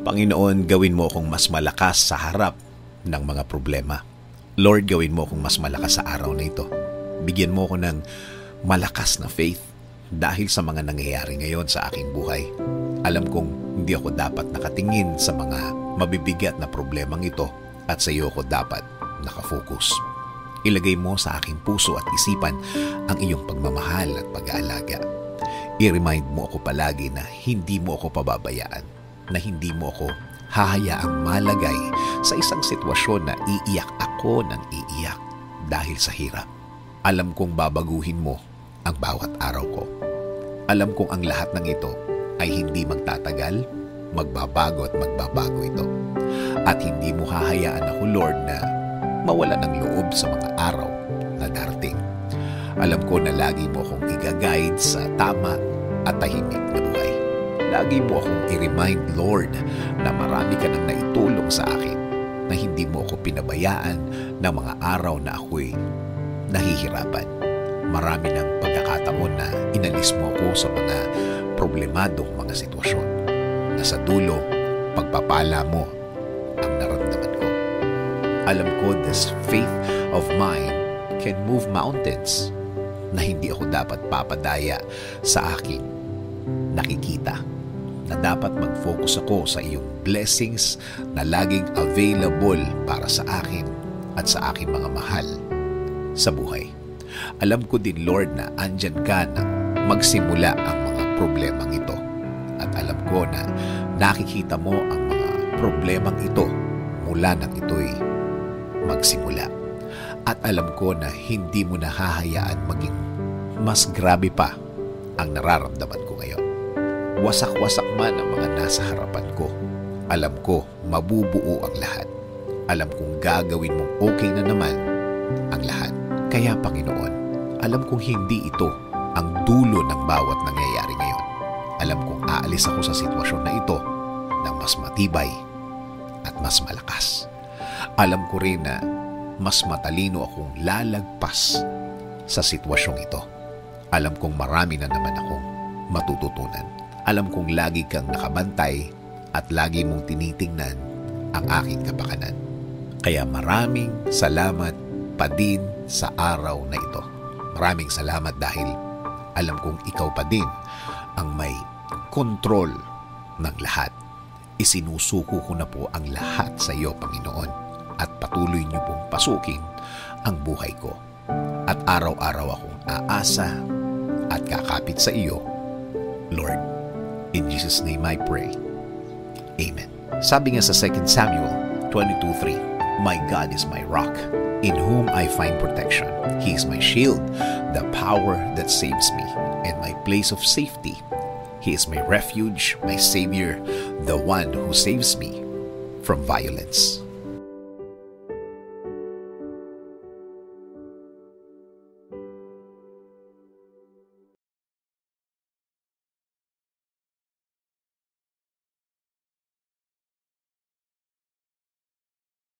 Panginoon, gawin mo akong mas malakas sa harap ng mga problema. Lord, gawin mo akong mas malakas sa araw na ito. Bigyan mo ako ng malakas na faith dahil sa mga nangyayari ngayon sa aking buhay. Alam kong hindi ako dapat nakatingin sa mga mabibigat na problemang ito at sa iyo ako dapat nakafocus. Ilagay mo sa aking puso at isipan ang iyong pagmamahal at pag-aalaga. I-remind mo ako palagi na hindi mo ako pababayaan, na hindi mo ako hahayaang malagay sa isang sitwasyon na iiyak ako ng iiyak dahil sa hirap. Alam kong babaguhin mo ang bawat araw ko. Alam kong ang lahat ng ito ay hindi magtatagal, magbabago at magbabago ito. At hindi mo hahayaan ako, Lord, na mawala ng loob sa mga araw na darating. Alam ko na lagi mo akong i-guide sa tama at tahimik na buhay. Lagi mo akong i-remind, Lord, na marami ka nang naitulong sa akin, na hindi mo ako pinabayaan ng mga araw na ako'y nahihirapan. Marami ng pagkakataon na inalis mo ako sa mga problemadong mga sitwasyon, na sa dulo, pagpapala mo ang naramdaman ko. Alam ko this faith of mine can move mountains, na hindi ako dapat papadaya sa aking nakikita, na dapat mag-focus ako sa iyong blessings na laging available para sa akin at sa aking mga mahal sa buhay. Alam ko din, Lord, na andyan ka nang magsimula ang mga problemang ito. At alam ko na nakikita mo ang mga problemang ito mula nang ito'y magsimula. At alam ko na hindi mo nahahayaan maging mas grabe pa ang nararamdaman ko ngayon. Wasak-wasak man ang mga nasa harapan ko, alam ko mabubuo ang lahat. Alam kong gagawin mong okay na naman ang lahat. Kaya, Panginoon, alam kong hindi ito ang dulo ng bawat nangyayari ngayon. Alam kong aalis ako sa sitwasyon na ito ng mas matibay at mas malakas. Alam ko rin na mas matalino akong lalagpas sa sitwasyong ito. Alam kong marami na naman akong matututunan. Alam kong lagi kang nakabantay at lagi mong tinitingnan ang aking kapakanan. Kaya maraming salamat pa din sa araw na ito. Maraming salamat dahil alam kong ikaw pa din ang may kontrol ng lahat. Isinusuko ko na po ang lahat sa iyo, Panginoon, at patuloy niyo pong pasukin ang buhay ko. At araw-araw akong aasa at kakapit sa iyo, Lord. In Jesus' name I pray. Amen. Sabi nga sa 2 Samuel 22:3, My God is my rock, in whom I find protection. He is my shield, the power that saves me, and my place of safety. He is my refuge, my Savior, the one who saves me from violence.